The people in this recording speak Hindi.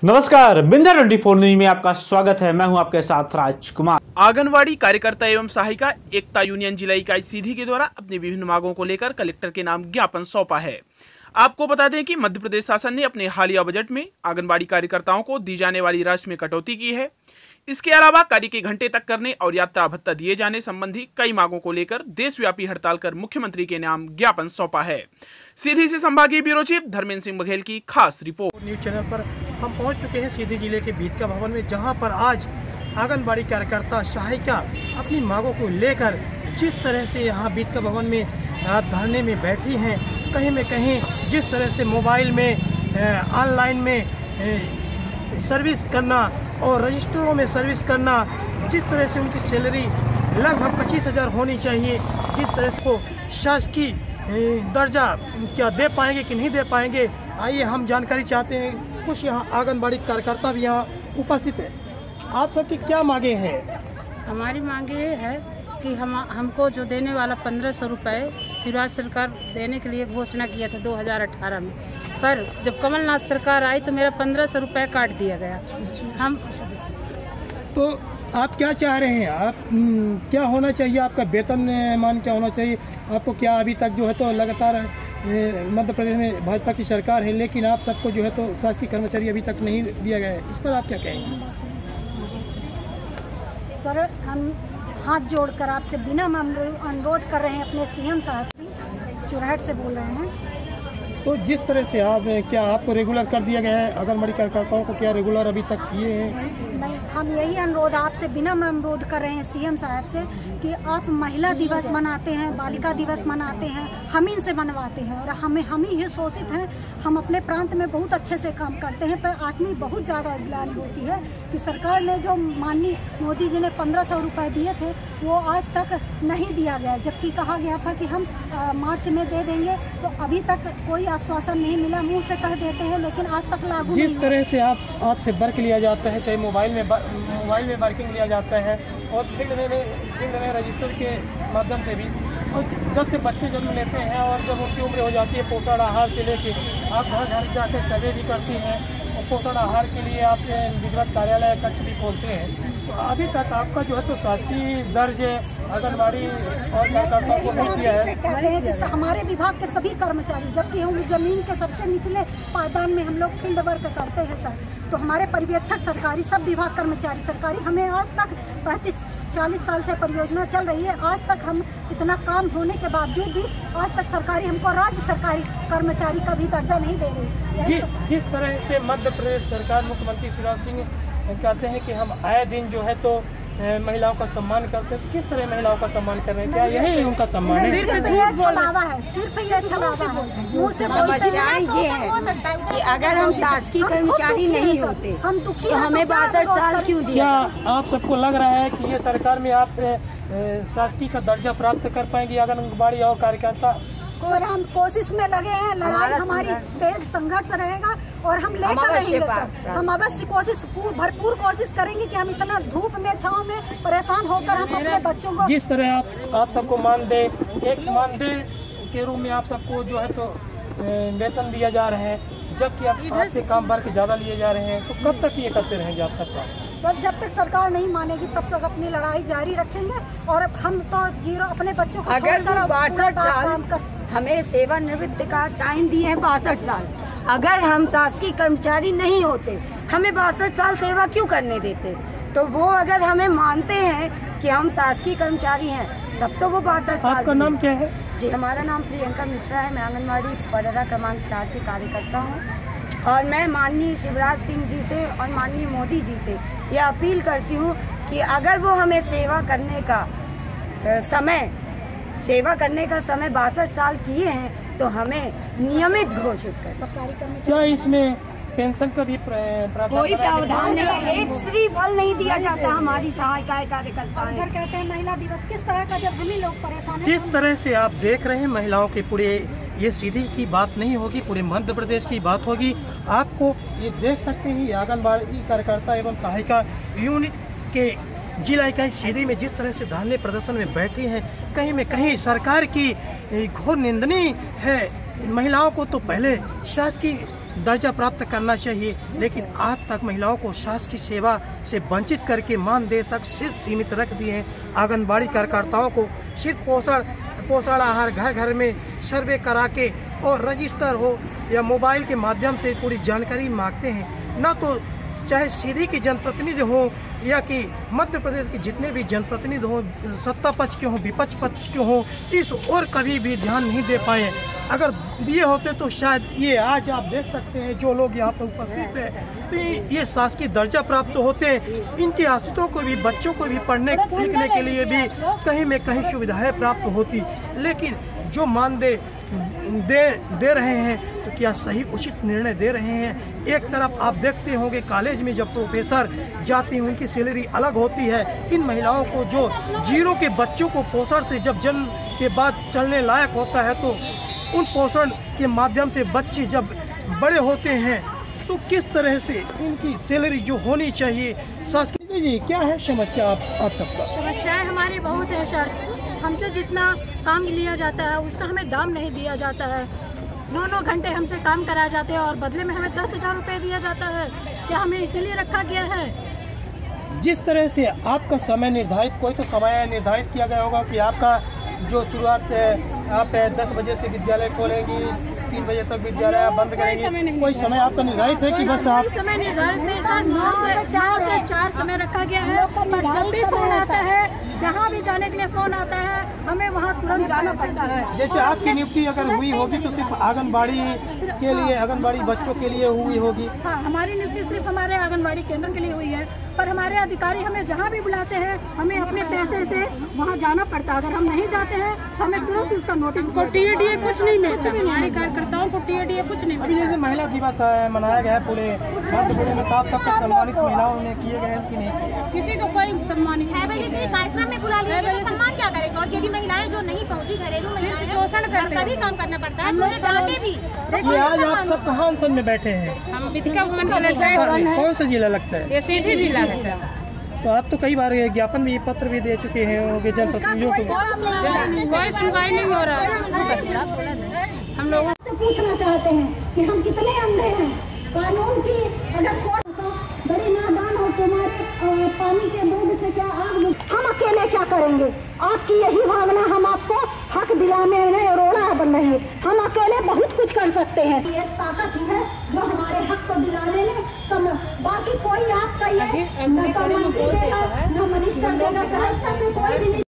नमस्कार, बिंधा 24 न्यूज में आपका स्वागत है। मैं हूं आपके साथ राजकुमार। आंगनवाड़ी कार्यकर्ता एवं सहायिका एकता यूनियन जिला इकाई सीधी के द्वारा अपनी विभिन्न मांगों को लेकर कलेक्टर के नाम ज्ञापन सौंपा है। आपको बता दें कि मध्य प्रदेश शासन ने अपने हालिया बजट में आंगनबाड़ी कार्यकर्ताओं को दी जाने वाली राशि में कटौती की है। इसके अलावा कार्य के घंटे तक करने और यात्रा भत्ता दिए जाने संबंधी कई मांगों को लेकर देशव्यापी हड़ताल कर मुख्यमंत्री के नाम ज्ञापन सौंपा है। सीधी से संभागीय ब्यूरो चीफ धर्मेंद्र सिंह बघेल की खास रिपोर्ट। न्यूज चैनल पर हम पहुंच चुके हैं सीधी जिले के बीतका भवन में, जहां पर आज आंगनबाड़ी कार्यकर्ता सहायिका अपनी मांगों को लेकर जिस तरह से यहां बीतका भवन में धरने में बैठी हैं, कहीं में कहीं जिस तरह से मोबाइल में ऑनलाइन में सर्विस करना और रजिस्टरों में सर्विस करना, जिस तरह से उनकी सैलरी लगभग 25,000 होनी चाहिए, जिस तरह से को शासकीय दर्जा क्या दे पाएंगे कि नहीं दे पाएंगे, आइए हम जानकारी चाहते हैं। कुछ यहाँ आंगनबाड़ी कार्यकर्ता भी यहाँ उपस्थित है। आप सबकी क्या मांगे हैं? हमारी मांगे ये है कि हमको जो देने वाला 1500 रुपये शिवराज सरकार देने के लिए घोषणा किया था 2018 में, पर जब कमलनाथ सरकार आई तो मेरा 1500 रुपये काट दिया गया। हम तो आप क्या चाह रहे हैं? आप क्या होना चाहिए? आपका वेतन मान क्या होना चाहिए? आपको क्या अभी तक जो है तो लगातार मध्य प्रदेश में भाजपा की सरकार है, लेकिन आप सबको जो है तो शासकीय कर्मचारी अभी तक नहीं दिया गया है, इस पर आप क्या कहेंगे? सर, हम हाथ जोड़कर आपसे बिना अनुरोध कर रहे हैं अपने सीएम साहब से, चुरहट से बोल रहे हैं। तो जिस तरह से आप क्या आपको रेगुलर कर दिया गया है, आंगनबाड़ी कार्यकर्ताओं को क्या रेगुलर अभी तक किए हैं? नहीं, हम यही अनुरोध आपसे बिना अनुरोध कर रहे हैं सीएम साहब से कि आप महिला दिवस मनाते हैं, बालिका दिवस मनाते हैं, हम इनसे मनवाते हैं और हम ही शोषित हैं। हम अपने प्रांत में बहुत अच्छे से काम करते हैं, पर आदमी बहुत ज़्यादा ग्लानि होती है कि सरकार ने जो माननीय मोदी जी ने 1500 रुपये दिए थे वो आज तक नहीं दिया गया, जबकि कहा गया था कि हम मार्च में दे देंगे। तो अभी तक कोई आश्वासन नहीं मिला, मुंह से कह देते हैं लेकिन आज तक लागू नहीं। जिस तरह से आपसे वर्क लिया जाता है, चाहे मोबाइल में वर्किंग लिया जाता है और फील्ड में रजिस्टर के माध्यम से भी, और जब से बच्चे जन्म लेते हैं और जब उनकी उम्र हो जाती है पोषण आहार से लेके आप घर घर जाकर सर्वे भी करती हैं और पोषण आहार के लिए आप विधिवत कार्यालय कक्ष भी खोलते हैं। तो अभी तक आपका जो है तो शासकीय दर्ज आंगनबाड़ी और कार्यकर्ताओं को नहीं दिया है। कहते हैं कि हमारे विभाग के सभी कर्मचारी, जबकि हम जमीन के सबसे निचले पायदान में हम लोग फील्ड वर्क करते हैं सर, तो हमारे पर्यवेक्षक सरकारी, सब विभाग कर्मचारी सरकारी, हमें आज तक 35-40 साल से परियोजना चल रही है, आज तक हम इतना काम होने के बावजूद भी आज तक सरकारी हमको राज्य सरकारी कर्मचारी का भी दर्जा नहीं दे रही। जिस तरह से मध्य प्रदेश सरकार मुख्यमंत्री शिवराज सिंह कहते हैं कि हम आए दिन जो है तो महिलाओं का सम्मान करते हैं, किस तरह महिलाओं का सम्मान कर रहे हैं? क्या यही उनका सम्मान है? सिर्फ ये छलावा है, सिर्फ ये छलावा है। समस्या ये है कि अगर हम शासकीय कर्मचारी नहीं होते हम दुखी तो हमें 62 साल क्यों दिया? क्या आप सबको लग रहा है कि ये सरकार में आप शासकीय का दर्जा प्राप्त कर पाएंगे आंगनबाड़ी और कार्यकर्ता? और हम कोशिश में लगे हैं, लड़ाई हमारी तेज संघर्ष रहेगा और हम लेकर रहेंगे सर। हम अवश्य भरपूर कोशिश करेंगे कि हम इतना धूप में छांव में परेशान होकर हम अपने बच्चों को जिस तरह आप सबको मानदेय के रूप में आप सबको जो है तो वेतन दिया जा रहा है, जबकि आपसे काम वर्क ज्यादा लिए जा रहे हैं, तो कब तक ये करते रहेंगे आप सबका? सर, जब तक सरकार नहीं मानेगी तब तक अपनी लड़ाई जारी रखेंगे और हम तो जीरो अपने बच्चों को अगर 62 साल हमें सेवानिवृत्त का टाइम दिए हैं, 62 साल, अगर हम शासकीय कर्मचारी नहीं होते हमें 62 साल सेवा क्यों करने देते? तो वो अगर हमें मानते हैं कि हम शासकीय कर्मचारी हैं तब तो वो 62 साल। आपका नाम क्या है? जी, हमारा नाम प्रियंका मिश्रा है। मैं आंगनबाड़ी पडरा क्रमांक 4 की कार्यकर्ता हूँ और मैं माननीय शिवराज सिंह जी से और माननीय मोदी जी से ये अपील करती हूँ कि अगर वो हमें सेवा करने का समय 62 साल किए हैं तो हमें नियमित घोषित कर। क्या इसमें पेंशन का भी कोई प्रावधान नहीं, एक श्री फल नहीं दिया जाता हमारी सहायिका कार्यकर्ता। फिर कहते हैं महिला दिवस किस तरह का, जब हम ही लोग परेशान हैं। जिस तरह से आप देख रहे हैं महिलाओं के पूरे, ये सीधी की बात नहीं होगी, पूरे मध्य प्रदेश की बात होगी। आपको ये देख सकते हैं आंगनबाड़ी कार्यकर्ता एवं सहायिका यूनिट के जिला इकाई सीधी में जिस तरह से धरने प्रदर्शन में बैठे हैं, कहीं में कहीं सरकार की घोर निंदनीय है। महिलाओं को तो पहले शासकीय दर्जा प्राप्त करना चाहिए, लेकिन आज तक महिलाओं को शासकीय सेवा से वंचित करके मानदेय तक सिर्फ सीमित रख दिए हैं। आंगनबाड़ी कार्यकर्ताओं को सिर्फ पोषण आहार घर घर में सर्वे करा के और रजिस्टर हो या मोबाइल के माध्यम से पूरी जानकारी मांगते हैं। न तो चाहे सीधी के जनप्रतिनिधि हों या कि मध्य प्रदेश के जितने भी जनप्रतिनिधि हों, सत्ता पक्ष के हों विपक्ष पक्ष के हों, इस और कभी भी ध्यान नहीं दे पाए। अगर दिए होते तो शायद ये आज आप देख सकते हैं जो लोग यहाँ पर उपस्थित हैं, तो ये शासकीय दर्जा प्राप्त होते, इनके आश्रितों को भी, बच्चों को भी पढ़ने लिखने के लिए भी कहीं में कहीं सुविधाएं प्राप्त होती। लेकिन जो मानदेय दे रहे हैं तो क्या सही उचित निर्णय दे रहे हैं? एक तरफ आप देखते होंगे कॉलेज में जब प्रोफेसर जाती हैं उनकी सैलरी अलग होती है। इन महिलाओं को जो जीरो के बच्चों को पोषण से जब जन्म के बाद चलने लायक होता है तो उन पोषण के माध्यम से बच्चे जब बड़े होते हैं तो किस तरह से इनकी सैलरी जो होनी चाहिए। शासकीय जी क्या है समस्या आप सबका? समस्याएं हमारी बहुत है सर। हमसे जितना काम लिया जाता है उसका हमें दाम नहीं दिया जाता है। 9 घंटे हमसे काम कराए जाते हैं और बदले में हमें 10,000 रुपये दिया जाता है। क्या हमें इसीलिए रखा गया है? जिस तरह से आपका समय निर्धारित, कोई तो समय निर्धारित किया गया होगा कि आपका जो शुरुआत आप 10 बजे से विद्यालय खोलेंगी, 3 बजे तक विद्यालय बंद करेंगे, कोई समय आपका निर्धारित है कि बस आप? समय निर्धारित नहीं सर, 9 से 4 समय रखा गया है। पर जब भी फोन आता है, जहाँ भी जाने के लिए फोन आता है, हमें वहाँ तुरंत जाना पड़ता है। जैसे आपकी नियुक्ति अगर हुई होगी तो सिर्फ आंगनबाड़ी के लिए, आंगनबाड़ी बच्चों के लिए हुई होगी? हाँ, हमारी नियुक्ति सिर्फ हमारे आंगनबाड़ी केंद्र के लिए हुई है, पर हमारे अधिकारी हमें जहाँ भी बुलाते हैं हमें अपने पैसे से वहाँ जाना पड़ता है। अगर हम नहीं जाते हैं तो हमें तुरंत उसका नोटिस, TADA कुछ नहीं मिलता। हमारे कार्यकर्ताओं को TADA कुछ नहीं। अभी जैसे महिला दिवस मनाया गया है पूरे मध्य प्रदेश में, आप सबको सम्मानित महिलाओं ने किए गए हैं कि नहीं? किसी को कोई सम्मानित कार्यक्रम में बुला लिया गया, सम्मान क्या करेंगे? और यदि महिलाएं जो नहीं पहुंची, घरेलू महिलाएं शोषण करते हैं, कभी काम करना पड़ता है, तो डांटे भी। देखिए आज आप सब कहाँ अनशन में बैठे हैं? हम विधिका भवन का। कौन सा जिला लगता है? ये सीधी जिला है। तो आप तो कई बार ज्ञापन भी, पत्र भी दे चुके हैं जनप्रतिनिधियों को, कोई सुनवाई नहीं हो रहा है। हम लोगों से पूछना चाहते हैं कि हम कितने अंधे हैं। कानून की अगर कोर्ट बड़ी नादान हो, तुम्हारे पानी के बूंद से क्या आग, हम अकेले क्या करेंगे? आपकी यही भावना हम आपको हक दिलाने में रोड़ा बन रही है। हम अकेले बहुत कुछ कर सकते हैं। ये ताकत है जो हमारे हक को दिलाने में बाकी कोई आपका ये न मंत्री देगा, न मिनिस्टर देगा, सहजता से कोई भी नहीं